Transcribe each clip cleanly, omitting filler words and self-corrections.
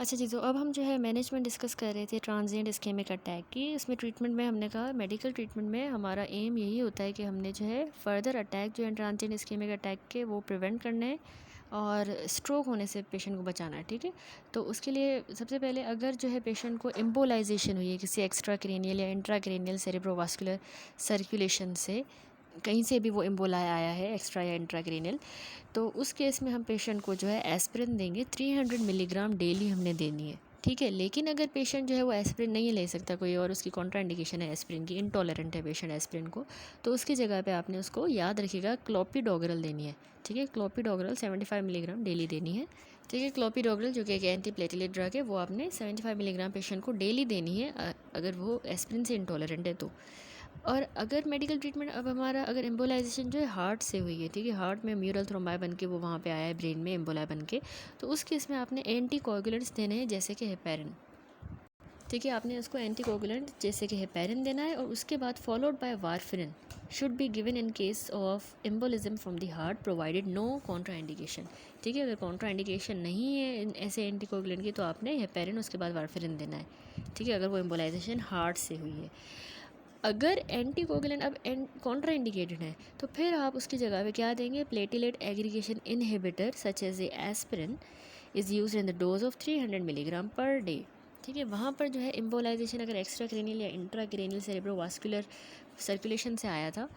अच्छा जी, तो अब हम जो है मैनेजमेंट डिस्कस कर रहे थे ट्रांजिएंट इस्केमिक अटैक की। इसमें ट्रीटमेंट में हमने कहा मेडिकल ट्रीटमेंट में हमारा एम यही होता है कि हमने जो है फर्दर अटैक जो है ट्रांजिएंट इस्केमिक अटैक के वो प्रिवेंट करने हैं और स्ट्रोक होने से पेशेंट को बचाना है। ठीक है, तो उसके लिए सबसे पहले अगर जो है पेशेंट को एम्बोलाइजेशन हुई है किसी एक्स्ट्रा क्रेनियल या इंट्रा क्रेनियल सेरेब्रोवास्कुलर सर्कुलेशन से, कहीं से भी वो एम्बोला आया है एक्स्ट्रा या इंट्राक्रेनियल, तो उस केस में हम पेशेंट को जो है एस्पिरिन देंगे 300 मिलीग्राम डेली हमने देनी है। ठीक है, लेकिन अगर पेशेंट जो है वो एस्पिरिन नहीं ले सकता, कोई और उसकी कॉन्ट्राइंडिकेशन है एस्पिरिन की, इंटॉलरेंट है पेशेंट एस्पिरिन को, तो उसकी जगह पे आपने उसको याद रखिएगा क्लोपिडोग्रल देनी है। ठीक है, क्लोपिडोग्रल 75 मिलीग्राम डेली देनी है। ठीक है, क्लोपिडोग्रल जो कि एक एंटी प्लेटलेट ड्रग है वो आपने 75 मिलीग्राम पेशेंट को डेली देनी है अगर वो एस्पिरिन से इंटॉलरेंट है तो। और अगर मेडिकल ट्रीटमेंट अब हमारा अगर एम्बोलाइजेशन जो है हार्ट से हुई है, ठीक है, हार्ट में म्यूरल थ्रोम्बाई बन के वो वहाँ पे आया है ब्रेन में एम्बोलाई बन के, तो उस केस में आपने एंटी कोगुलेंट्स देने हैं जैसे कि हेपेरिन। ठीक है, आपने उसको एंटी कोगुलेंट जैसे कि हेपेरिन देना है और उसके बाद followed by warfarin should be given in case of embolism from the heart provided no contraindication. ठीक है, अगर कॉन्ट्रा इंडिकेशन नहीं है ऐसे एंटी कोगुलेंट की तो आपने हेपेरिन उसके बाद वारफिरिन देना है। ठीक है, अगर वो एम्बोलाइजेशन हार्ट से हुई है। अगर एंटीकोगुलेंट अब कॉन्ट्रा इंडिकेटेड है तो फिर आप उसकी जगह पे क्या देंगे, platelet aggregation inhibitor such as aspirin is use in the dose of 300 milligram per day. ठीक है, वहाँ पर जो है एम्बोलाइजेशन अगर एक्स्ट्रा क्रेनियल या इंट्रा क्रेनियल सेरेब्रोवास्कुलर सर्कुलेशन से आया था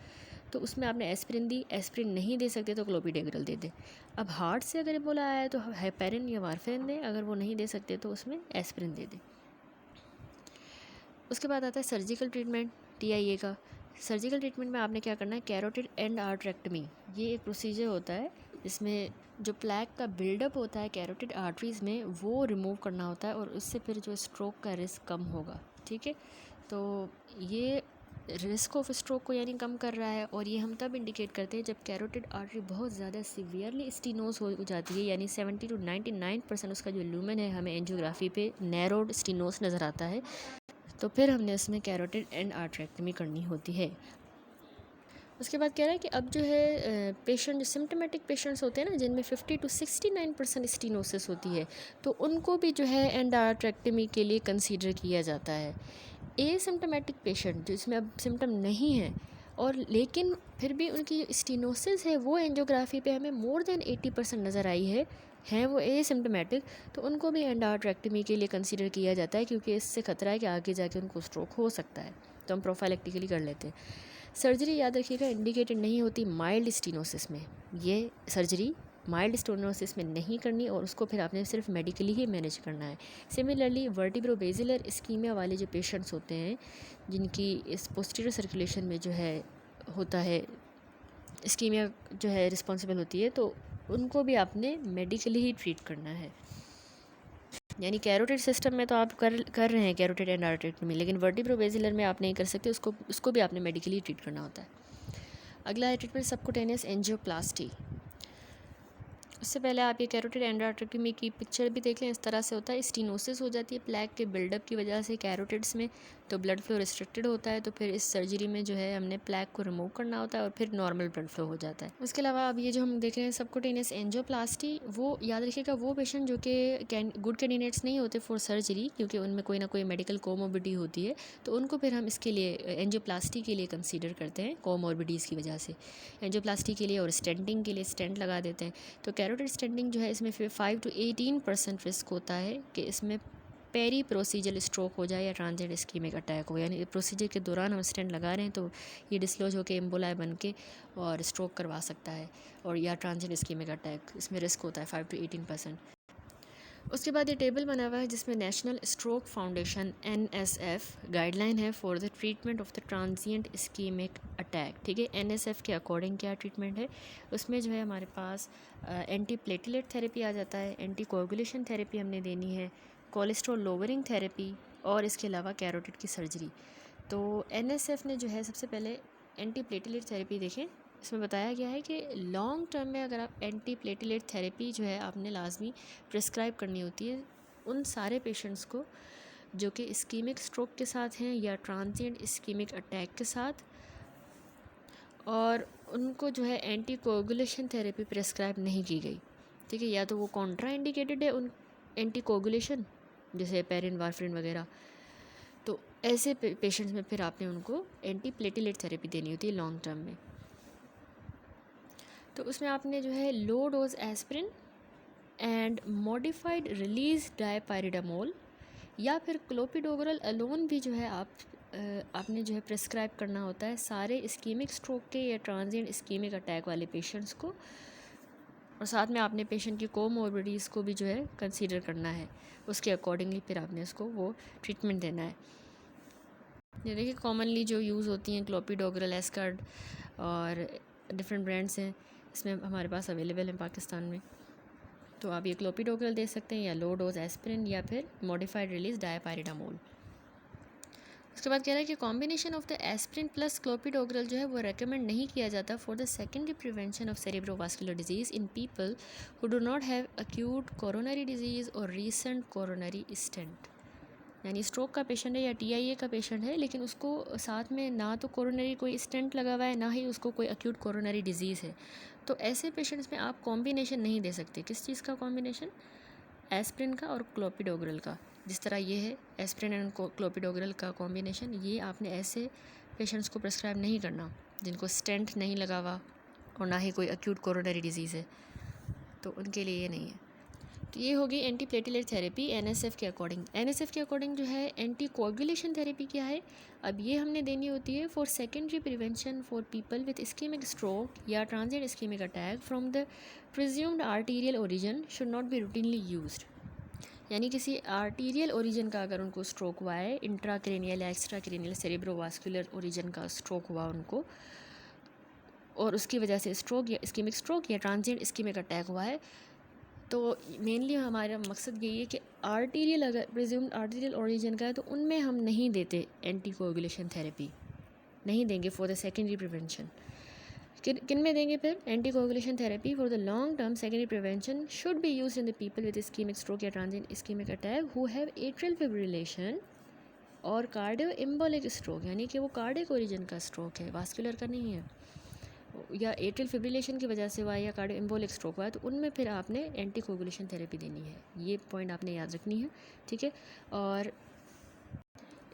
तो उसमें आपने एस्पिरिन दी, एस्पिरिन नहीं दे सकते तो क्लोपिडेग्रल दे दें। अब हार्ट से अगर एम्बोला आया है तो हेपेरिन या वारफेरिन दें, अगर वो नहीं दे सकते तो उसमें एस्पिरिन दे दें। उसके बाद आता है सर्जिकल ट्रीटमेंट TIA का। सर्जिकल ट्रीटमेंट में आपने क्या करना है, कैरोटिड एंड आर्टरेक्टमी, ये एक प्रोसीजर होता है जिसमें जो प्लैक का बिल्डअप होता है कैरोटिड आर्टरीज़ में वो रिमूव करना होता है और उससे फिर जो स्ट्रोक का रिस्क कम होगा। ठीक है, तो ये रिस्क ऑफ स्ट्रोक को यानी कम कर रहा है और ये हम तब इंडिकेट करते हैं जब कैरोटिड आर्टरी बहुत ज़्यादा सीवियरली स्टीनोस हो जाती है, यानी 70 to 99% उसका जो ल्यूमेन है हमें एंजियोग्राफी पे नैरोड स्टीनोस नज़र आता है, तो फिर हमने उसमें कैरोटिड एंड आर्टरेक्टमी करनी होती है। उसके बाद कह रहा है कि अब जो है पेशेंट जो सिम्टोमेटिक पेशेंट्स होते हैं ना जिनमें 50 to 69% स्टीनोसिस होती है, तो उनको भी जो है एंड आर्टरेक्टमी के लिए कंसीडर किया जाता है। एसिम्टोमेटिक पेशेंट जिसमें अब सिम्टम नहीं है और लेकिन फिर भी उनकी स्टीनोसिस है, वो एंजियोग्राफी पे हमें मोर देन 80% नज़र आई है, हैं वो एसिम्टोमेटिक, तो उनको भी एंडार्ट्रेक्टमी के लिए कंसीडर किया जाता है क्योंकि इससे खतरा है कि आगे जाके उनको स्ट्रोक हो सकता है, तो हम प्रोफाइलेक्टिकली कर लेते हैं। सर्जरी याद रखिएगा इंडिकेटेड नहीं होती माइल्ड स्टीनोसिस में, ये सर्जरी माइल्ड स्टीनोसिस में नहीं करनी और उसको फिर आपने सिर्फ मेडिकली ही मैनेज करना है। सिमिलरली वर्टिब्रोबेसिलर इस्कीमिया वाले जो पेशेंट्स होते हैं जिनकी इस पोस्टीरियर सर्कुलेशन में जो है होता है इस्कीमिया जो है रिस्पॉन्सिबल होती है, तो उनको भी आपने मेडिकली ही ट्रीट करना है। यानी कैरोटिड सिस्टम में तो आप कर रहे हैं कैरोटिड एंड आर्टरेक्टमी, लेकिन वर्टिब्रोबेसिलर में आप नहीं कर सकते, उसको भी आपने मेडिकली ट्रीट करना होता है। अगला है ट्रीटमेंट सबक्यूटेनियस एंजियोप्लास्टी। उससे पहले आप ये कैरोटिड एंडार्ट्रेक्टमी की पिक्चर भी देख लें, इस तरह से होता है, स्टीनोसिस हो जाती है प्लैक के बिल्डअप की वजह से कैरोटिड्स में, तो ब्लड फ्लो रिस्ट्रिक्टेड होता है, तो फिर इस सर्जरी में जो है हमने प्लैक को रिमूव करना होता है और फिर नॉर्मल ब्लड फ्लो हो जाता है। उसके अलावा अब ये जो हम देख रहे हैं सबक्यूटेनियस एंजियोप्लास्टी, वो याद रखिएगा वो पेशेंट जो कि गुड कैंडिडेट्स नहीं होते फॉर सर्जरी क्योंकि उनमें कोई ना कोई मेडिकल कोमोबिडिटी होती है, तो उनको फिर हम इसके लिए एंजियोप्लास्टी के लिए कंसीडर करते हैं कोमोबिडिटीज़ की वजह से, एंजियोप्लास्टी के लिए और स्टेंटिंग के लिए स्टेंट लगा देते हैं। तो कैरोटिड स्टेंटिंग जो है इसमें 5 to 18% रिस्क होता है कि इसमें पेरी प्रोसीजर स्ट्रोक हो जाए या ट्रांजिएंट इस्कीमिक अटैक हो, यानी प्रोसीजर के दौरान हम स्टेंट लगा रहे हैं तो ये डिस्लोज होकर एम्बोलाई बन के और स्ट्रोक करवा सकता है, और या ट्रांजिएंट इस्कीमिक अटैक, इसमें रिस्क होता है 5 to 18%। उसके बाद ये टेबल बना हुआ है जिसमें national stroke foundation NSF guideline है for the treatment of the transient ischaemic attack. ठीक है, NSF के अकॉर्डिंग क्या ट्रीटमेंट है, उसमें जो है हमारे पास एंटी प्लेटलेट थेरेपी आ जाता है, एंटी कोगुलेशन थेरेपी हमने देनी है, कोलेस्ट्रॉल लोअरिंग थेरेपी और इसके अलावा कैरोटिड की सर्जरी। तो NSF ने जो है सबसे पहले एंटी प्लेटलेट थेरेपी देखें, इसमें बताया गया है कि लॉन्ग टर्म में अगर आप एंटी प्लेटलेट थेरेपी जो है आपने लाजमी प्रिस्क्राइब करनी होती है उन सारे पेशेंट्स को जो कि इस्कीमिक स्ट्रोक के साथ हैं या ट्रांजिएंट इस्कीमिक अटैक के साथ, और उनको जो है एंटी कोगुलेशन थेरेपी प्रिस्क्राइब नहीं की गई। ठीक है, या तो वो कॉन्ट्रा इंडिकेटेड है एंटीकोगुलेशन जैसे पेरिन वारफरिन वगैरह। तो ऐसे पेशेंट्स में फिर आपने उनको एंटी प्लेटिलेट थेरेपी देनी होती है लॉन्ग टर्म में। तो उसमें आपने जो है low dose aspirin and modified release dipyridamole या फिर क्लोपिडोग्रल अलोन भी जो है आपने जो है प्रिस्क्राइब करना होता है सारे इस्कीमिक स्ट्रोक के या ट्रांजिएंट इस्कीमिक अटैक वाले पेशेंट्स को। और साथ में आपने पेशेंट की कोमोर्बिडिटीज़ को भी जो है कंसीडर करना है, उसके अकॉर्डिंगली फिर आपने उसको वो ट्रीटमेंट देना है। ये देखिए कॉमनली जो यूज़ होती हैं क्लोपिडोग्रल, एस्कार्ड और डिफरेंट ब्रांड्स हैं इसमें हमारे पास अवेलेबल हैं पाकिस्तान में। तो आप ये क्लोपिडोग्रल दे सकते हैं या लो डोज एस्पिरिन या फिर मॉडिफाइड रिलीज डायपाइरिडामोल। उसके बाद कह रहा है कि combination of the aspirin plus क्लोपिडोग्रल जो है वो रेकमेंड नहीं किया जाता for the secondary prevention of cerebrovascular disease in people who do not have acute coronary disease और रीसेंट कोरोनरी स्टेंट। यानी स्ट्रोक का पेशेंट है या TIA का पेशेंट है लेकिन उसको साथ में ना तो कोरोनरी कोई स्टेंट लगा हुआ है ना ही उसको कोई एक्यूट कोरोनरी डिजीज़ है। तो ऐसे पेशेंट्स में आप कॉम्बिनेशन नहीं दे सकते। किस चीज़ का कॉम्बिनेशन? एस्पिरिन का और क्लोपिडोग्रल का। जिस तरह ये है एस्पिरिन एंड क्लोपिडोग्रल का कॉम्बिनेशन, ये आपने ऐसे पेशेंट्स को प्रेस्क्राइब नहीं करना जिनको स्टेंट नहीं लगा हुआ और ना ही कोई एक्यूट कोरोनरी डिजीज़ है, तो उनके लिए ये नहीं है। तो ये होगी एंटी प्लेटिलेट थेरेपी NSF के अकॉर्डिंग। NSF के अकॉर्डिंग जो है एंटी कोगुलेशन थेरेपी क्या है, अब ये हमने देनी होती है for secondary prevention for people with ischaemic stroke या transient ischaemic attack from the presumed arterial origin should not be routinely used. यानी किसी आर्टीरियल ओरिजिन का अगर उनको स्ट्रोक हुआ है, इंट्राक्रेनियल या एक्स्ट्राक्रेनियल सेरेब्रोवास्कुलर ओरिजिन का स्ट्रोक हुआ उनको और उसकी वजह से स्ट्रोक या इस्कीमिक स्ट्रोक या ट्रांजिएंट इस्कीमिक अटैक हुआ है, तो मेनली हमारा मकसद यही है कि आर्टीरियल अगर प्रिज्यूम्ड आर्टीरियल ओरिजिन का है तो उनमें हम नहीं देते एंटीकोगुलेशन थेरेपी, नहीं देंगे फॉर द सेकेंडरी प्रिवेंशन। किन में देंगे फिर? Anticoagulation therapy for the long term secondary prevention should be used in the people with ischaemic stroke या transient ischaemic attack who have atrial fibrillation और कार्डियो एम्बोलिक स्ट्रोक, यानी कि वो cardiac origin का स्ट्रोक है, वास्कुलर का नहीं है, या एट्रियल फिब्रिलेशन की वजह से हुआ है या कार्डियो एम्बोलिक स्ट्रोक हुआ है, तो उनमें फिर आपने एंटीकोगुलेशन थेरेपी देनी है। ये पॉइंट आपने याद रखनी है, ठीक है। और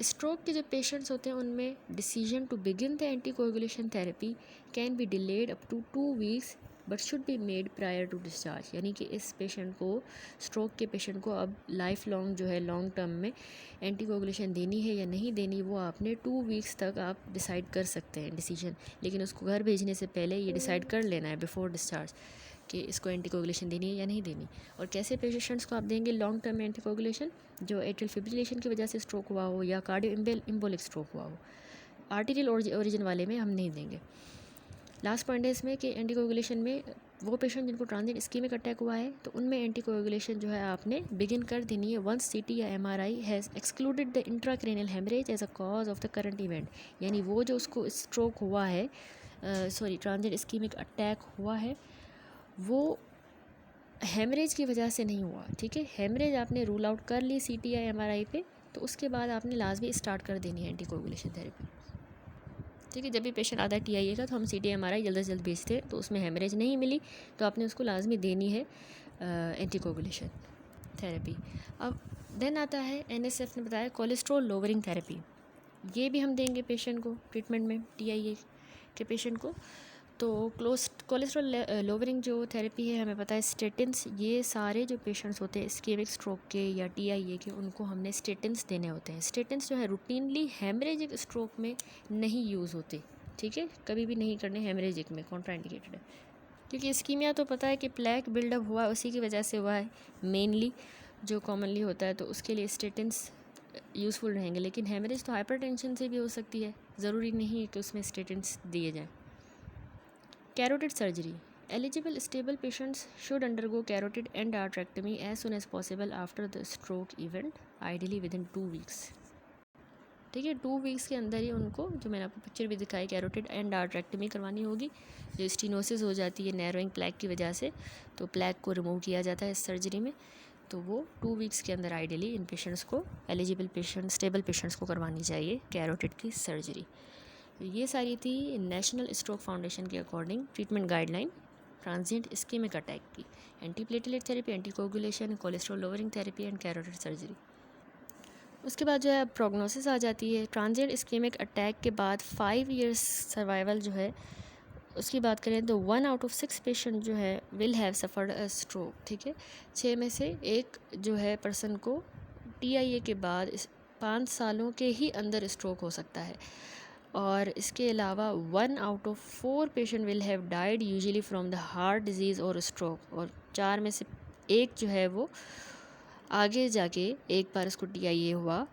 स्ट्रोक के जो पेशेंट्स होते हैं उनमें decision to begin the anticoagulation therapy can be delayed up to 2 weeks but should be made prior to discharge. यानी कि इस पेशेंट को, स्ट्रोक के पेशेंट को अब लाइफ लॉन्ग जो है लॉन्ग टर्म में एंटीकोगुलेशन देनी है या नहीं देनी, वो आपने 2 weeks तक आप डिसाइड कर सकते हैं डिसीजन, लेकिन उसको घर भेजने से पहले ये डिसाइड कर लेना है बिफोर डिस्चार्ज कि इसको एंटीकोगुलेशन देनी है या नहीं देनी। और कैसे पेशेंट्स को आप देंगे लॉन्ग टर्म एंटीकोगुलेशन? जो एट्रियल फिब्रिलेशन की वजह से स्ट्रोक हुआ हो या कार्डियो एम्बोलिक स्ट्रोक हुआ हो। आर्टीरियल ओरिजिन वाले में हम नहीं देंगे। लास्ट पॉइंट है इसमें कि एंटीकोगुलेशन में वो पेशेंट जिनको ट्रांजिएंट इस्कीमिक अटैक हुआ है तो उनमें एंटीकोगुलेशन जो है आपने बिगिन कर देनी है वंस CT या MRI has excluded the intracranial haemorrhage as a cause of the current event. यानी वो जो उसको स्ट्रोक हुआ है, ट्रांजिएंट इस्कीमिक अटैक हुआ है, वो हेमरेज की वजह से नहीं हुआ, ठीक है। हेमरेज आपने रूल आउट कर ली CT या MRI पे, तो उसके बाद आपने लाजमी स्टार्ट कर देनी है एंटीकोगुलेशन थेरेपी, ठीक है। जब भी पेशेंट आता है TIA का तो हम CT MRI जल्द से जल्द भेजते हैं, तो उसमें हेमरेज नहीं मिली तो आपने उसको लाजमी देनी है एंटीकोगुलेशन थेरेपी। अब देन आता है NSF ने बताया कोलेस्ट्रॉल लोअरिंग थेरेपी, ये भी हम देंगे पेशेंट को ट्रीटमेंट में, TIA के पेशेंट को। तो कोलेस्ट्रॉल लोअरिंग जो थेरेपी है, हमें पता है स्टेटिन्स, ये सारे जो पेशेंट्स होते हैं इस्कीमिक स्ट्रोक के या TIA के, उनको हमने स्टेटिन्स देने होते हैं। स्टेटिन्स जो है रूटीनली हेमरेजिक स्ट्रोक में नहीं यूज़ होते, ठीक है, कभी भी नहीं करने हेमरेजिक में, कॉन्ट्राइंडिकेटेड है। क्योंकि इस्कीमिया तो पता है कि प्लैक बिल्डअप हुआ है, उसी की वजह से हुआ है मेनली, जो कॉमनली होता है, तो उसके लिए स्टेटिन्स यूज़फुल रहेंगे। लेकिन हेमरेज तो हाइपरटेंशन से भी हो सकती है, ज़रूरी नहीं है कि उसमें स्टेटिन्स दिए जाएँ। Carotid surgery, eligible stable patients should undergo carotid endarterectomy as soon as possible after the stroke event, ideally within 2 weeks, ठीक है। 2 weeks के अंदर ही उनको, जो मैंने आपको पिक्चर भी दिखाई, कैरोटिड एंडार्ट्रेक्टमी करवानी होगी। जो स्टीनोसिस हो जाती है नैरोइंग प्लैक की वजह से, तो प्लैक को रिमूव किया जाता है इस सर्जरी में, तो वो 2 weeks के अंदर आइडियली इन पेशेंट्स को, एलिजिबल पेशेंट, स्टेबल पेशेंट्स को करवानी चाहिए कैरोटिड की सर्जरी। ये सारी थी नेशनल स्ट्रोक फाउंडेशन के according treatment guideline. Transient ischaemic attack की, antiplatelet therapy, anticoagulation, cholesterol lowering therapy and carotid surgery. उसके बाद जो है प्रोग्नोसिस आ जाती है। ट्रांजिएंट इस्केमिक अटैक के बाद 5 इयर्स सर्वाइवल जो है उसकी बात करें तो 1 आउट ऑफ 6 पेशेंट जो है will have suffered a stroke. ठीक है, 6 में से एक जो है पर्सन को TIA के बाद 5 सालों के ही अंदर स्ट्रोक हो सकता है। और इसके अलावा 1 out of 4 patient will have died usually from the heart disease और स्ट्रोक। और 4 में से एक जो है वो आगे जाके एक बार उसको TIA हुआ,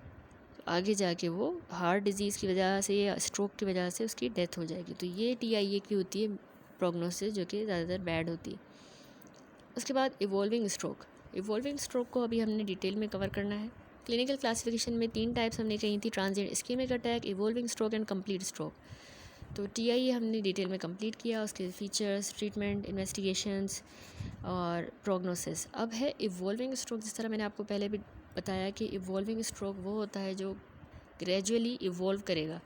आगे जाके वो हार्ट डिजीज़ की वजह से या स्ट्रोक की वजह से उसकी डेथ हो जाएगी। तो ये TIA की होती है प्रोग्नोसिस, जो कि ज़्यादातर बैड होती है। उसके बाद इवॉल्विंग स्ट्रोक को अभी हमने डिटेल में कवर करना है। क्लिनिकल क्लासिफिकेशन में 3 टाइप्स हमने कही थी, transient ischaemic attack, evolving stroke and complete stroke. तो TIA हमने डिटेल में कंप्लीट किया, उसके फीचर्स, ट्रीटमेंट, इन्वेस्टिगेशंस और प्रोग्नोसिस। अब है इवॉल्विंग स्ट्रोक। जिस तरह मैंने आपको पहले भी बताया कि इवॉल्विंग स्ट्रोक वो होता है जो ग्रेजुअली इवॉल्व करेगा,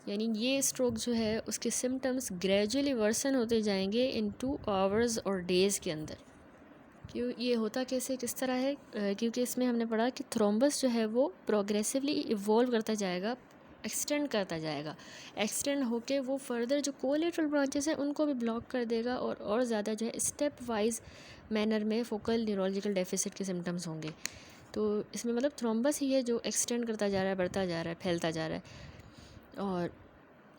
यानी ये स्ट्रोक जो है उसके सिम्टम्स ग्रेजुअली वर्सन होते जाएंगे इन 2 आवर्स और डेज़ के अंदर। क्यों ये होता कैसे, किस तरह है? क्योंकि इसमें हमने पढ़ा कि थ्रोम्बस जो है वो प्रोग्रेसिवली इवॉल्व करता जाएगा, एक्सटेंड करता जाएगा, एक्सटेंड होके वो फर्दर जो कोलेटरल ब्रांचेस हैं उनको भी ब्लॉक कर देगा और ज़्यादा जो है स्टेप वाइज मैनर में फोकल न्यूरोलॉजिकल डेफिसिट के सिम्टम्स होंगे। तो इसमें मतलब थ्रोम्बस ही है जो एक्सटेंड करता जा रहा है, बढ़ता जा रहा है, फैलता जा रहा है, और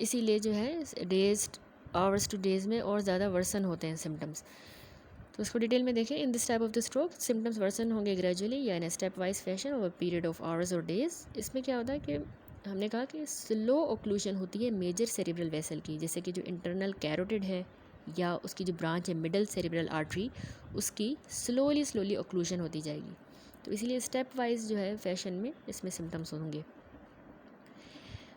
इसीलिए जो है डेज आवर्स टू डेज़ में और ज़्यादा वर्सन होते हैं सिम्टम्स। तो उसको डिटेल में देखें। In this type of the stroke symptoms worsen होंगे ग्रेजुअली या in stepwise fashion over period of hours और डेज। इसमें क्या होता है कि हमने कहा कि स्लो ऑक्लूजन होती है मेजर सेरिब्रल वेसल की, जैसे कि जो इंटरनल कैरोटिड है या उसकी जो ब्रांच है मिडल सेरिब्रल आर्टरी, उसकी स्लोली ऑक्लूजन होती जाएगी। तो इसीलिए स्टेप वाइज जो है फैशन में इसमें सिम्टम्स होंगे।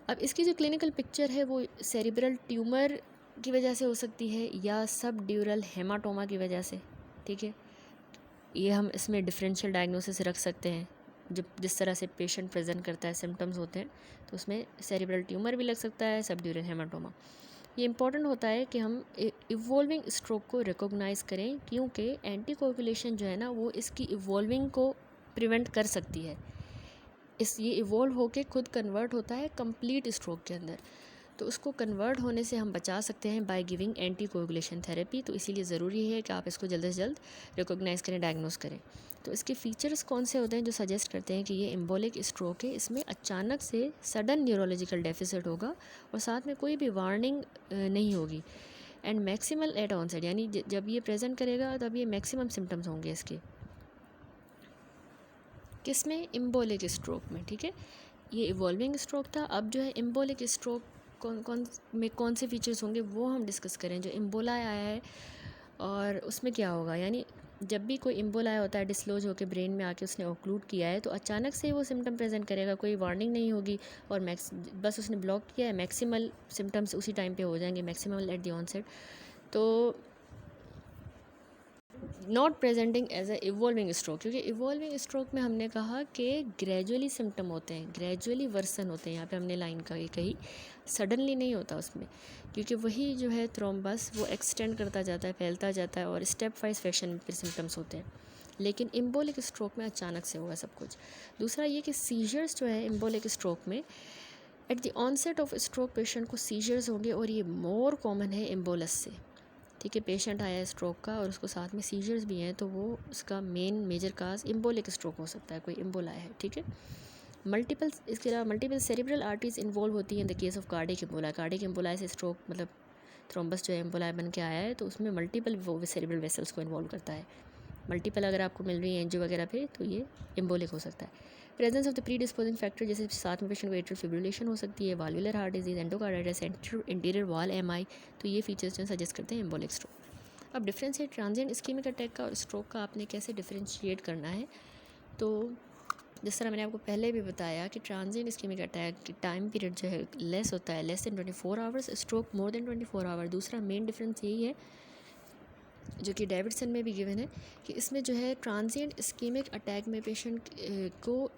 अब इसकी जो क्लिनिकल पिक्चर है वो सेरिब्रल ट्यूमर की वजह से हो सकती है या सब ड्यूरल हेमाटोमा की वजह से। ठीक है, ये हम इसमें डिफरेंशियल डायग्नोसिस रख सकते हैं। जब जिस तरह से पेशेंट प्रेजेंट करता है, सिम्टम्स होते हैं, तो उसमें सेरिब्रल ट्यूमर भी लग सकता है, सब ड्यूरल हेमाटोमा। ये इंपॉर्टेंट होता है कि हम इवॉल्विंग स्ट्रोक को रिकॉग्नाइज़ करें, क्योंकि एंटीकोगुलेशन जो है ना वो इसकी इवॉल्विंग को प्रिवेंट कर सकती है। ये इवॉल्व होके खुद कन्वर्ट होता है कंप्लीट स्ट्रोक के अंदर, तो उसको कन्वर्ट होने से हम बचा सकते हैं बाय गिविंग एंटीकोगुलेशन थेरेपी। तो इसीलिए ज़रूरी है कि आप इसको जल्द से जल्द रिकॉग्नाइज़ करें, डायग्नोस करें। तो इसके फीचर्स कौन से होते हैं जो सजेस्ट करते हैं कि ये एम्बोलिक स्ट्रोक है? इसमें अचानक से सडन न्यूरोलॉजिकल डेफिसिट होगा और साथ में कोई भी वार्निंग नहीं होगी, एंड मैक्सिमल एट ऑनसेट, यानी जब ये प्रेजेंट करेगा तब ये मैक्सिमम सिम्टम्स होंगे इसके। किसमें? एम्बोलिक स्ट्रोक में। ठीक है, ये इवॉल्विंग स्ट्रोक था। अब जो है एम्बोलिक स्ट्रोक कौन से फीचर्स होंगे वो हम डिस्कस करें। जो एम्बोला आया है और उसमें क्या होगा, यानी जब भी कोई एम्बोला आया होता है, डिस्लोज होकर ब्रेन में आके उसने ऑक्लूड किया है, तो अचानक से वो सिम्टम प्रेजेंट करेगा, कोई वार्निंग नहीं होगी, और बस उसने ब्लॉक किया है, मैक्सिमल सिम्टम्स उसी टाइम पे हो जाएंगे, मैक्सिमल एट द ऑनसेट। तो not presenting as a evolving stroke, क्योंकि इवॉल्विंग स्ट्रोक में हमने कहा कि ग्रेजुअली सिम्टम होते हैं, ग्रेजुअली वर्सन होते हैं। यहाँ पे हमने लाइन कही सडनली नहीं होता उसमें, क्योंकि वही जो है थ्रोम्बस वो एक्सटेंड करता जाता है, फैलता जाता है, और स्टेप वाइज फैशन में फिर सिम्टम्स होते हैं। लेकिन एम्बोलिक स्ट्रोक में अचानक से होगा सब कुछ। दूसरा ये कि सीजर्स जो है एम्बोलिक स्ट्रोक में at the onset of stroke patient को सीजर्स होंगे, और ये मोर कॉमन है एम्बोलस से। ठीक है, पेशेंट आया है स्ट्रोक का और उसको साथ में सीजर्स भी हैं, तो वो उसका मेजर काज एम्बोलिक स्ट्रोक हो सकता है, कोई एम्बोला है। ठीक है, इसके अलावा मल्टीपल सेरिब्रल आर्टरीज इन्वॉल्व होती हैं in the case of cardiac emboli. Cardiac emboli से स्ट्रोक मतलब थ्रोम्बस जो है एम्बोला बन के आया है, तो उसमें मल्टीपल वो सेरिब्रल वेसल्स को इन्वॉल्व करता है। मल्टीपल अगर आपको मिल रही है एंजियो वगैरह पे, तो ये एम्बोलिक हो सकता है। Presence of the pre disposing factor, जैसे साथ में पेशेंट को एट्रियल फिब्रिलेशन हो सकती है, valvular heart disease, endocarditis, interior wall MI, तो ये फीचर्स जो सजेस्ट करते हैं एम्बोलिक स्ट्रोक। अब डिफरेंशिएट ट्रांजिएंट इस्केमिक अटैक का और स्ट्रोक का आपने कैसे डिफरेंशिएट करना है? तो जिस तरह मैंने आपको पहले भी बताया कि ट्रांजिएंट इस्केमिक अटैक की टाइम पीरियड जो है लेस होता है, less than 24 hours, stroke more than 24 hour. दूसरा मेन डिफरेंस यही है जो कि डेविडसन में भी गिवन है, कि इसमें जो है ट्रांजिएंट इस्केमिक अटैक में पेशेंट को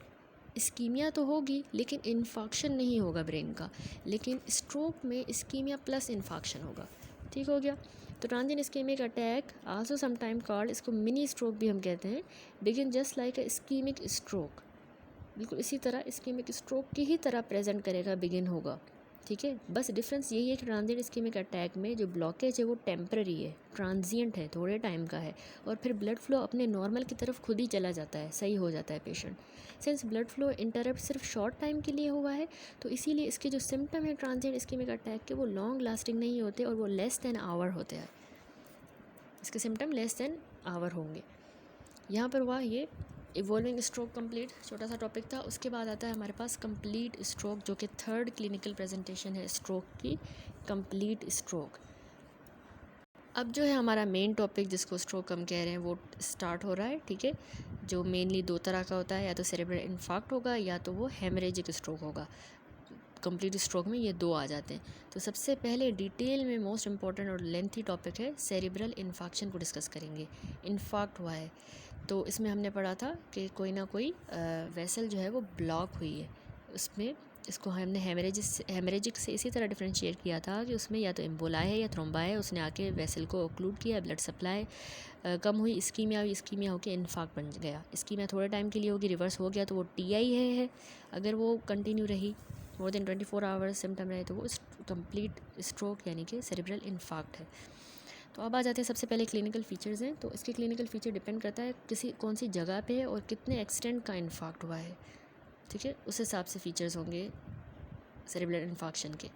इस्कीमिया तो होगी लेकिन इन्फाक्शन नहीं होगा ब्रेन का, लेकिन स्ट्रोक में इस्कीमिया प्लस इन्फाक्शन होगा। ठीक हो गया। तो transient ischaemic attack also sometime called, इसको मिनी स्ट्रोक भी हम कहते हैं, बिगिन जस्ट लाइक अ इस्कीमिक स्ट्रोक, बिल्कुल इसी तरह इस्कीमिक स्ट्रोक की ही तरह प्रेजेंट करेगा, बिगिन होगा, ठीक है। बस डिफरेंस यही है कि ट्रांजिएंट इस्कीमिक अटैक में जो ब्लॉकेज है वो टेम्पररी है, ट्रांजिएंट है, थोड़े टाइम का है, और फिर ब्लड फ्लो अपने नॉर्मल की तरफ खुद ही चला जाता है, सही हो जाता है patient. Since blood flow interrupt सिर्फ शॉर्ट टाइम के लिए हुआ है, तो इसीलिए इसके जो सिम्टम है ट्रांजिएंट इस्कीमिक अटैक के वो लॉन्ग लास्टिंग नहीं होते और वो लेस देन आवर होते हैं, इसके सिम्टम लेस देन आवर होंगे। यहाँ पर हुआ ये इवॉल्विंग स्ट्रोक कंप्लीट, छोटा सा टॉपिक था। उसके बाद आता है हमारे पास कंप्लीट स्ट्रोक, जो कि थर्ड क्लिनिकल प्रेजेंटेशन है स्ट्रोक की, कंप्लीट स्ट्रोक। अब जो है हमारा मेन टॉपिक जिसको स्ट्रोक हम कह रहे हैं वो स्टार्ट हो रहा है, ठीक है, जो मेनली दो तरह का होता है, या तो सेरेब्रल इन्फार्क्ट होगा या तो वो हेमरेजिक स्ट्रोक होगा। कंप्लीट स्ट्रोक में ये दो आ जाते हैं। तो सबसे पहले डिटेल में मोस्ट इंपॉर्टेंट और लेंथी टॉपिक है सेरेब्रल इन्फाक्शन को डिस्कस करेंगे। इन्फार्क्ट हुआ है तो इसमें हमने पढ़ा था कि कोई ना कोई वेसल जो है वो ब्लॉक हुई है, उसमें इसको हमने हेमरेजिक से इसी तरह डिफरेंशिएट किया था कि उसमें या तो एम्बोला है या थ्रोम्बा है, उसने आके वेसल को ओक्लूड किया, ब्लड सप्लाई कम हुई, इस्कीमिया हुई, इस्कीमिया होकर इन्फार्क्ट बन गया। इस्कीमिया थोड़े टाइम के लिए होगी, रिवर्स हो गया तो वो TI है। अगर वो कंटिन्यू रही मोर देन 24 आवर्स सिम्टम रहे तो वो कंप्लीट स्ट्रोक यानी कि सेरेब्रल इन्फार्क्ट है। तो अब आ जाते हैं सबसे पहले क्लिनिकल फीचर्स हैं। तो इसके क्लिनिकल फीचर डिपेंड करता है कौन सी जगह पे है और कितने एक्सटेंट का इन्फार्क्ट हुआ है, ठीक है, उस हिसाब से फीचर्स होंगे सेरेब्रल इन्फार्क्शन के।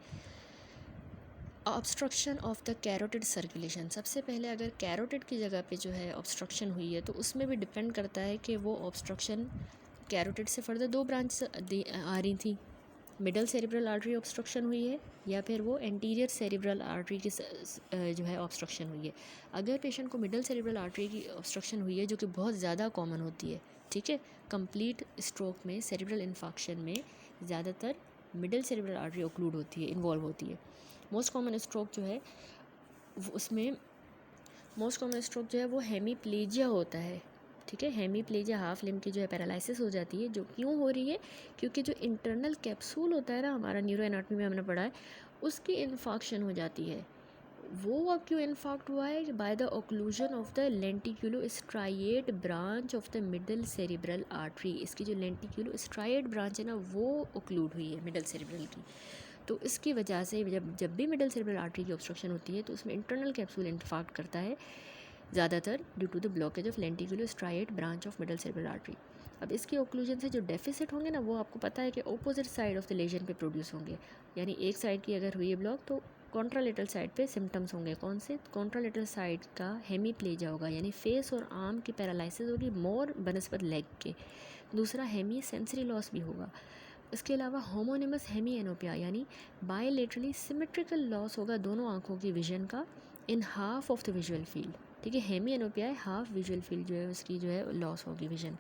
Obstruction of the carotid circulation, सबसे पहले अगर कैरोटिड की जगह पे जो है ऑब्स्ट्रक्शन हुई है तो उसमें भी डिपेंड करता है कि वो ऑब्स्ट्रक्शन कैरोटिड से फर्दर दो ब्रांच आ रही थी, मिडल सेरेब्रल आर्टरी ऑब्स्ट्रक्शन हुई है या फिर वो एंटीरियर सेरेब्रल आर्टरी की जो है ऑब्स्ट्रक्शन हुई है। अगर पेशेंट को मिडल सेरेब्रल आर्टरी की ऑब्स्ट्रक्शन हुई है, जो कि बहुत ज़्यादा कॉमन होती है, ठीक है, कंप्लीट स्ट्रोक में सेरेब्रल इन्फाक्शन में ज़्यादातर मिडल सेरेब्रल आर्टरी ओक्लूड होती है, इन्वॉल्व होती है। मोस्ट कॉमन स्ट्रोक जो है वो हेमीप्लेजिया होता है, ठीक है। हेमीप्लेजिया हाफ लिम्ब की जो है पैरालिसिस हो जाती है, जो क्यों हो रही है, क्योंकि जो इंटरनल कैप्सूल होता है ना, हमारा न्यूरो एनाटॉमी में हमने पढ़ा है, उसकी इन्फाक्शन हो जाती है। वो अब क्यों इन्फाक्ट हुआ है, by the occlusion of the lenticulo striate branch of the middle cerebral artery. इसकी जो लेंटिक्यूलो स्ट्राइएट ब्रांच है ना वो ओक्लूड हुई है मिडल सेरेब्रल की। तो इसकी वजह से जब भी मिडल सेरेब्रल आर्टरी की ऑब्स्ट्रक्शन होती है तो उसमें इंटरनल कैप्सूल इन्फाक्ट करता है, ज़्यादातर due to the blockage of lenticular striate branch of middle cerebral artery. अब इसकी ओक्लूजन से जो डेफिसिट होंगे ना, वो आपको पता है कि opposite side of the lesion पे प्रोड्यूस होंगे, यानी एक साइड की अगर हुई है ब्लॉक तो कॉन्ट्रालेटरल साइड पे सिम्टम्स होंगे। कौन से? कॉन्ट्रालेटरल साइड का हेमीप्लेजिया होगा, यानी फेस और आर्म की पैरालिसिस होगी मोर बनस्पत लेग के। दूसरा हेमी सेंसरी लॉस भी होगा। इसके अलावा होमोनिमस हेमी एनोपिया यानी बायलेटरली सिमेट्रिकल लॉस होगा दोनों आँखों की विजन का in half of the visual field, ठीक है। हेमी एनोपिया है, हाफ विजुअल फील्ड जो है उसकी जो है लॉस होगी विजन।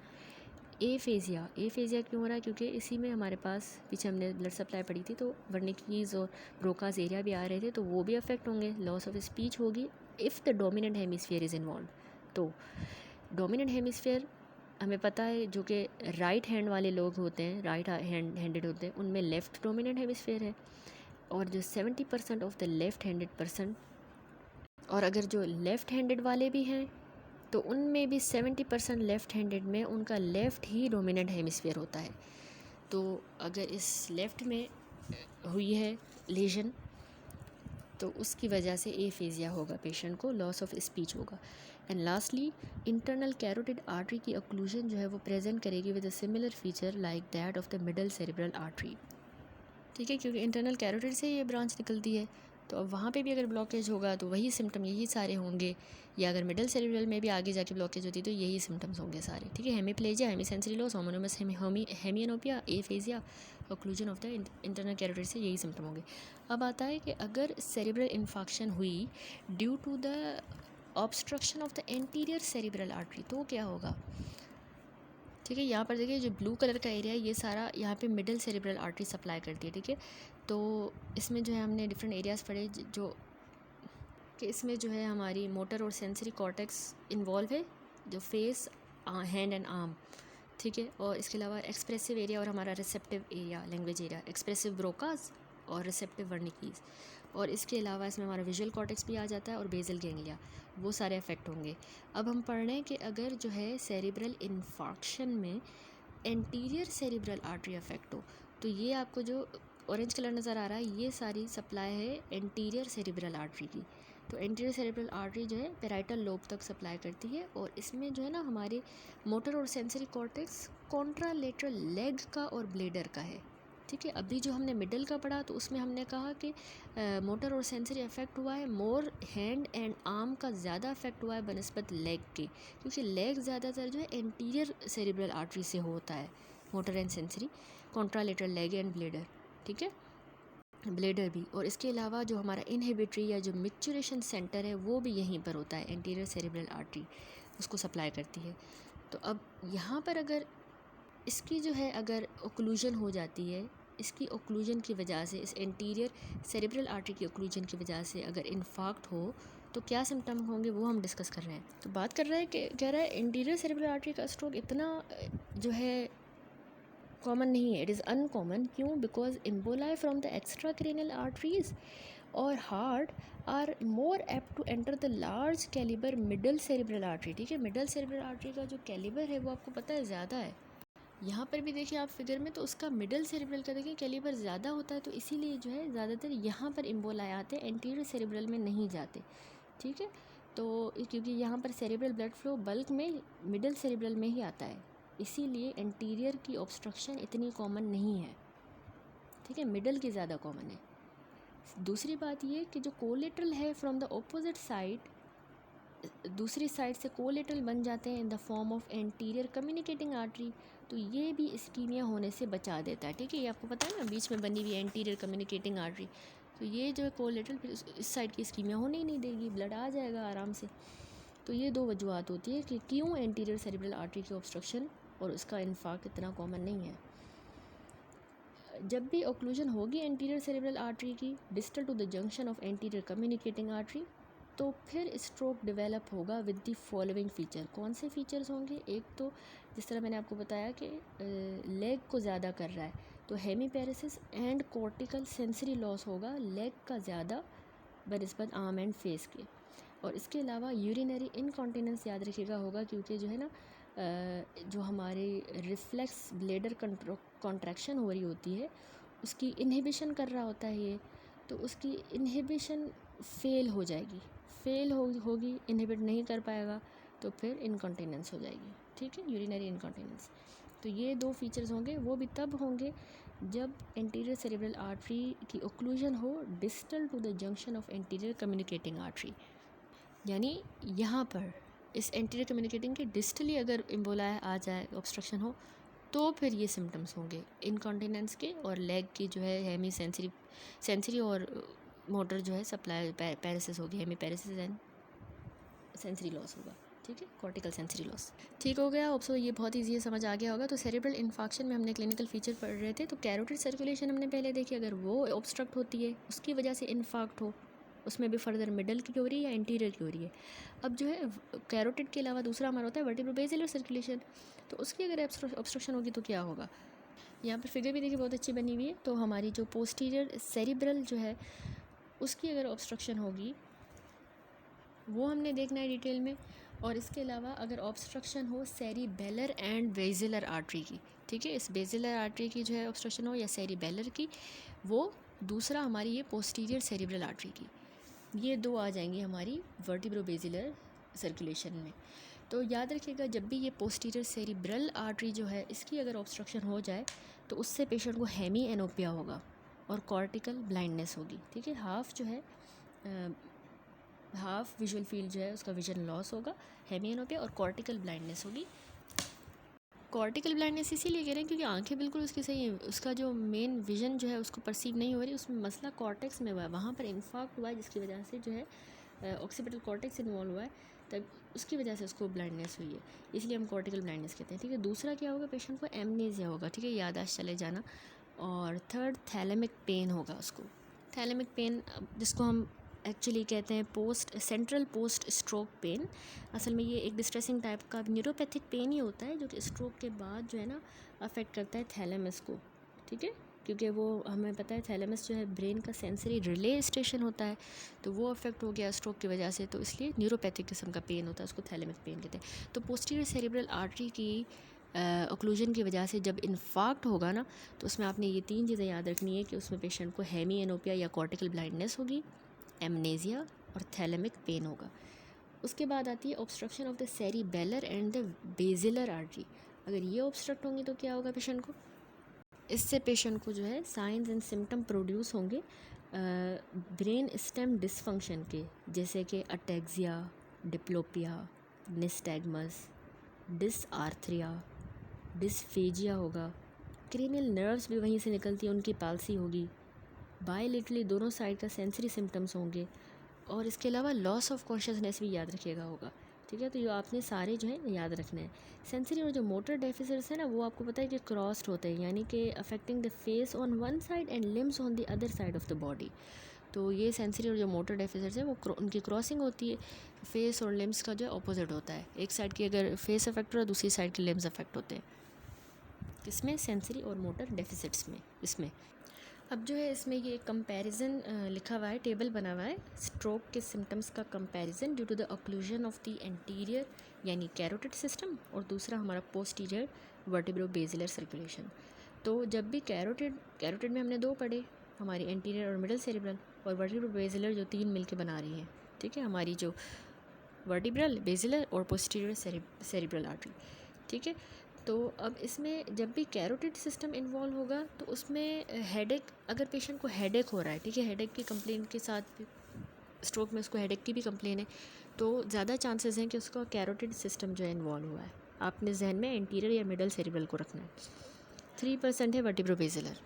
एफेजिया क्यों हो रहा है? क्योंकि इसी में हमारे पास पीछे हमने ब्लड सप्लाई पड़ी थी तो वर्निकीज और ब्रोकाज एरिया भी आ रहे थे, तो वो भी अफेक्ट होंगे, लॉस ऑफ स्पीच होगी if the dominant hemisphere is involve. तो डोमिनेंट हेमिस्फीयर हमें पता है जो कि राइट हैंड वाले लोग होते हैं, राइट हैंडेड होते हैं, उनमें लेफ़्ट डोमिनेंट हेमिस्फीयर है, और जो 70% of the left handed person, और अगर जो लेफ़्ट हैंडेड वाले भी हैं तो उनमें भी 70% लेफ़्ट हैंडेड में उनका लेफ़्ट ही डोमिनेंट हेमिस्फीयर होता है। तो अगर इस लेफ़्ट में हुई है लेजन तो उसकी वजह से एफेजिया होगा, पेशेंट को लॉस ऑफ स्पीच होगा। And lastly internal carotid artery की ओक्लूजन जो है वो प्रेजेंट करेगी with a similar feature like that of the middle cerebral artery, ठीक है, क्योंकि इंटरनल कैरोटिड से ये ब्रांच निकलती है। तो अब वहाँ पे भी अगर ब्लॉकेज होगा तो वही सिम्टम यही सारे होंगे, या अगर मिडल सेरेब्रल में भी आगे जाके ब्लॉकेज होती है तो यही सिम्टम्स होंगे सारे, ठीक है। Hemiplegia, hemisensory loss, homonymous hemianopia, aphasia, occlusion of the internal carotid से यही सिम्टम होंगे। अब आता है कि अगर सेरेब्रल इन्फाक्शन हुई due to the obstruction of the anterior cerebral artery तो क्या होगा, ठीक है। यहाँ पर देखिए जो ब्लू कलर का एरिया है ये सारा यहाँ पे मिडल सेरेब्रल आर्टरी सप्लाई करती है, ठीक है। तो इसमें जो है हमने डिफरेंट एरियाज़ पढ़े जो कि इसमें जो है हमारी मोटर और सेंसरी कॉर्टेक्स इन्वॉल्व है, जो फेस, हैंड एंड आर्म, ठीक है। और इसके अलावा एक्सप्रेसिव एरिया और हमारा receptive area, language area, expressive Broca's और रिसेप्टिव वर्निकीज, और इसके अलावा इसमें हमारा विजुअल कॉर्टेक्स भी आ जाता है और बेसल गैंग्लिया, वो सारे अफेक्ट होंगे। अब हम पढ़ रहे हैं कि अगर जो है सेरिब्रल इन्फार्क्शन में एंटीरियर सेरिब्रल आर्टरी अफेक्ट हो, तो ये आपको जो ऑरेंज कलर नज़र आ रहा है ये सारी सप्लाई है एंटीरियर सेरिब्रल आर्टरी की। तो एंटीरियर सेरिब्रल आर्टरी जो है पेराइटल लोब तक सप्लाई करती है, और इसमें जो है ना हमारे मोटर और सेंसरी कॉर्टेक्स कॉन्ट्रालेटरल लेग का और ब्लेडर का है। ठीक है, अभी जो हमने मिडल का पढ़ा तो उसमें हमने कहा कि मोटर और सेंसरी अफेक्ट हुआ है, मोर हैंड एंड आर्म का ज़्यादा अफेक्ट हुआ है बनस्बत लेग के, क्योंकि लेग ज़्यादातर जो है एंटीरियर सेरिब्रल आर्टरी से होता है, motor and sensory, contralateral leg and bladder. ठीक है, ब्लेडर भी। और इसके अलावा जो हमारा इनहिबिटरी या जो मैच्योरेशन सेंटर है वो भी यहीं पर होता है, एंटीरियर सेरिब्रल आर्टरी उसको सप्लाई करती है। तो अब यहाँ पर अगर इसकी जो है अगर ओक्लूजन हो जाती है, इसकी ओक्लूजन की वजह से, इस एंटीरियर सेरिब्रल आर्टरी की ओक्लूजन की वजह से अगर इन्फार्क्ट हो तो क्या सिम्टम होंगे वो हम डिस्कस कर रहे हैं। तो बात कर रहे हैं कि कह रहा है एंटीरियर सेरिब्रल आर्टरी का स्ट्रोक इतना जो है कॉमन नहीं है, इट इज़ अनकॉमन। क्यों? Because emboli from the extracranial arteries और heart are more apt to enter the large calibre middle cerebral artery. ठीक है, मिडल सेरिब्रल आर्टरी का जो कैलिबर है वो आपको पता है ज़्यादा है। यहाँ पर भी देखिए आप फिगर में, तो उसका मिडल सेरिब्रल का देखिए कैलिबर ज़्यादा होता है, तो इसीलिए जो है ज़्यादातर यहाँ पर एम्बोलाई आते हैं, एंटीरियर सेरिब्रल में नहीं जाते। ठीक है, तो क्योंकि यहाँ पर सेरिब्रल ब्लड फ्लो बल्क में मिडल सेरिब्रल में ही आता है, इसीलिए एंटीरियर की ऑब्स्ट्रक्शन इतनी कॉमन नहीं है। ठीक है, मिडल की ज़्यादा कॉमन है। दूसरी बात ये कि जो कोलेटरल है फ्रॉम द ऑपोजिट साइड, दूसरी साइड से कोलेटरल बन जाते हैं in the form of anterior communicating artery, तो ये भी इस्कीमिया होने से बचा देता है। ठीक है, ये आपको पता है ना, बीच में बनी हुई एंटीरियर कम्युनिकेटिंग आर्टरी, तो ये जो है कोलेटरल फिर इस साइड की इस्कीमिया होने ही नहीं देगी, ब्लड आ जाएगा आराम से। तो ये दो वजूहत होती है कि क्यों एंटीरियर सेरिब्रल आर्टरी की ऑब्स्ट्रक्शन और उसका इन्फार्क्ट इतना कॉमन नहीं है। जब भी ओक्लूजन होगी एंटीरियर सेरिब्रल आर्टरी की distal to the junction of anterior communicating artery, तो फिर स्ट्रोक डेवलप होगा विद द फॉलोइंग फीचर। कौन से फीचर्स होंगे? एक तो जिस तरह मैंने आपको बताया कि लेग को ज़्यादा कर रहा है, तो हेमीपैरेसिस एंड कॉर्टिकल सेंसरी लॉस होगा लेग का ज़्यादा बनिस्बत आर्म एंड फेस के। और इसके अलावा यूरिनरी इनकॉन्टिनेंस याद रखिएगा होगा, क्योंकि जो है ना जो हमारे रिफ्लेक्स ब्लेडर कॉन्ट्रैक्शन हो रही होती है उसकी इन्हिबिशन कर रहा होता है ये, तो उसकी इन्हिबिशन फेल हो जाएगी, होगी, इन्हिबिट नहीं कर पाएगा, तो फिर इनकॉन्टिनेंस हो जाएगी। ठीक है, यूरिनरी इनकॉन्टिनेंस। तो ये दो फीचर्स होंगे, वो भी तब होंगे जब एंटीरियर सेरिब्रल आर्टरी की ओक्लूजन हो distal to the junction of anterior communicating artery, यानी यहाँ पर इस एंटीरियर कम्युनिकेटिंग के डिस्टली अगर एम्बोला आ जाए, ऑब्स्ट्रक्शन हो, तो फिर ये सिम्टम्स होंगे इनकॉन्टिनेंस के, और लेग की जो है हेमी सेंसरी और मोटर जो है सप्लाई पैरेसिस होगी, hemiparesis and sensory loss होगा। ठीक है, कॉर्टिकल सेंसरी लॉस। ठीक हो गया, ऑप्सो ये बहुत ईजी है, समझ आ गया होगा। तो सेरिब्रल इन्फार्क्शन में हमने क्लिनिकल फीचर पढ़ रहे थे, तो कैरोटिड सर्कुलेशन हमने पहले देखी, अगर वो ऑब्स्ट्रक्ट होती है उसकी वजह से इन्फार्क्ट हो, उसमें भी फर्दर मिडल की हो रही है या इंटीरियर की हो रही है। अब जो है कैरोटिड के अलावा दूसरा हमारा होता है वर्टिब्रोबेसिलर सर्कुलेशन, तो उसकी अगर ऑब्स्ट्रक्शन होगी तो क्या होगा। यहाँ पर फिगर भी देखिए बहुत अच्छी बनी हुई है। तो हमारी जो पोस्टीरियर सेरिब्रल जो है उसकी अगर ऑब्स्ट्रक्शन होगी वो हमने देखना है डिटेल में। और इसके अलावा अगर ऑब्स्ट्रक्शन हो सेरिबेलर एंड बेसिलर आर्टरी की, ठीक है, इस बेसिलर आर्टरी की जो है ऑब्स्ट्रक्शन हो या सेरिबेलर की, वो दूसरा हमारी ये पोस्टीरियर सेरिब्रल आर्टरी की, ये दो आ जाएंगी हमारी वर्टिब्रोबेसिलर सर्कुलेशन में। तो याद रखिएगा जब भी ये पोस्टीरियर सेरिब्रल आर्टरी जो है इसकी अगर ऑब्स्ट्रक्शन हो जाए तो उससे पेशेंट को हेमी एनोपिया होगा और कॉर्टिकल ब्लाइंडनेस होगी। ठीक है, हाफ विजुअल फील्ड जो है उसका विजन लॉस होगा, हेमी एनोपिया और कॉर्टिकल ब्लाइंडनेस होगी। कॉर्टिकल ब्लाइंडनेस इसीलिए कह रहे हैं क्योंकि आंखें बिल्कुल उसकी सही, उसका जो मेन विजन जो है उसको परसीव नहीं हो रही, उसमें मसला कॉर्टेक्स में हुआ है, वहाँ पर इन्फार्क्ट हुआ है जिसकी वजह से जो है ऑक्सीपिटल कॉर्टेक्स इन्वॉल्व हुआ है, तब उसकी वजह से उसको ब्लाइंडनेस हुई है, इसलिए हम कॉर्टिकल ब्लाइंडनेस कहते हैं। ठीक है, दूसरा क्या होगा, पेशेंट को एमनेसिया होगा। ठीक है, याददाश्त चले जाना। और थर्ड थैलेमिक पेन होगा उसको, थैलेमिक पेन जिसको हम एक्चुअली कहते हैं सेंट्रल पोस्ट स्ट्रोक पेन। असल में ये एक डिस्ट्रेसिंग टाइप का न्यूरोपैथिक पेन ही होता है जो कि स्ट्रोक के बाद जो है ना अफेक्ट करता है थैलेमस को। ठीक है, क्योंकि वो हमें पता है थैलेमस जो है ब्रेन का सेंसरी रिले स्टेशन होता है, तो वो अफेक्ट हो गया स्ट्रोक की वजह से, तो इसलिए न्यूरोपैथिक किस्म का पेन होता है, उसको थैलेमिक पेन कहते हैं। तो पोस्टीरियर सेरेब्रल आर्टरी की ओक्लूजन की वजह से जब इन्फार्क्ट होगा ना, तो उसमें आपने ये 3 चीज़ें याद रखनी है कि उसमें पेशेंट को हेमी एनोपिया या कॉर्टिकल ब्लाइंडनेस होगी, एमनेजिया और थैलेमिक पेन होगा। उसके बाद आती है obstruction of the cerebellar and the basilar artery. अगर ये ऑब्स्ट्रक्ट होंगी तो क्या होगा पेशेंट को, इससे पेशेंट को जो है साइंस एंड सिम्टम प्रोड्यूस होंगे ब्रेन स्टेम डिसफंक्शन के, जैसे कि ataxia, diplopia, nystagmus, dysarthria, dysphagia होगा, क्रेनियल नर्व्स भी वहीं से निकलती हैं, उनकी पाल्सी होगी, बायलिटरली दोनों साइड का सेंसरी सिम्टम्स होंगे, और इसके अलावा लॉस ऑफ कॉन्शियसनेस भी याद रखिएगा होगा। ठीक है, तो ये आपने सारे जो है याद रखने हैं। सेंसरी और जो मोटर डेफिसिट्स है ना, वो आपको पता है कि क्रॉस्ड होते हैं, यानी कि affecting the face on one side and limbs on the other side of the body. तो ये सेंसरी और जो मोटर डेफिसिट्स है वो उनकी क्रॉसिंग होती है, फेस और लिम्स का जो ऑपोजिट होता है, एक साइड की अगर फेस अफेक्ट हो रहा है दूसरी साइड के लिम्स अफेक्ट होते हैं, किसमें, सेंसरी और मोटर डेफिसिट्स में। इसमें अब जो है इसमें ये कंपैरिजन लिखा हुआ है, टेबल बना हुआ है, स्ट्रोक के सिम्टम्स का comparison due to the occlusion of the anterior यानी कैरोटिड सिस्टम, और दूसरा हमारा पोस्टीरियर वर्टिब्रो-बेसिलर सर्कुलेशन। तो जब भी कैरोटिड में हमने 2 पढ़े, हमारी एंटीरियर और मिडल सेरिब्रल, और वर्टिब्रो-बेसिलर जो 3 मिलके बना रही हैं। ठीक है, हमारी जो वर्टिब्रल, बेसिलर और पोस्टीरियर सेरिब्रल आर्टरी। ठीक है, तो अब इसमें जब भी कैरोटिड सिस्टम इन्वॉल्व होगा तो उसमें हेडेक, अगर पेशेंट को हेडेक हो रहा है, ठीक है, हेडेक की कंप्लेन के साथ स्ट्रोक में उसको हेडेक की भी कंप्लेन है, तो ज़्यादा चांसेस हैं कि उसका कैरोटिड सिस्टम जो है इन्वॉल्व हुआ है। आपने जहन में एंटीरियर या मिडल सेरिब्रल को रखना है। 3% है वर्टिब्रो-बेसिलर।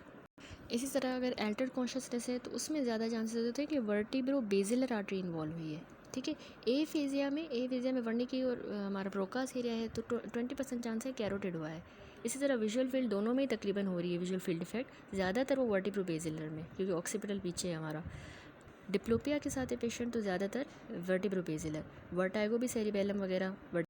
इसी तरह अगर एल्टर्ड कॉन्शियसनेस है तो उसमें ज़्यादा चांसेस होते हैं कि वर्टिब्रो-बेसिलर आर्टरी इन्वॉल्व हुई है। ठीक है, ए फेजिया में वर्निकी और हमारा ब्रोकास एरिया है, तो 20% चांस है कैरोटिड हुआ है। इसी तरह विजुअल फील्ड दोनों में ही तकरीबन हो रही है, विजुअल फील्ड इफेक्ट ज़्यादातर वो वर्टिब्रो-बेसिलर में, क्योंकि ऑक्सीपिटल पीछे है हमारा। डिप्लोपिया के साथ है पेशेंट तो ज़्यादातर वर्टिब्रो-बेसिलर, वर्टाइगो भी सेरिबेलम वगैरह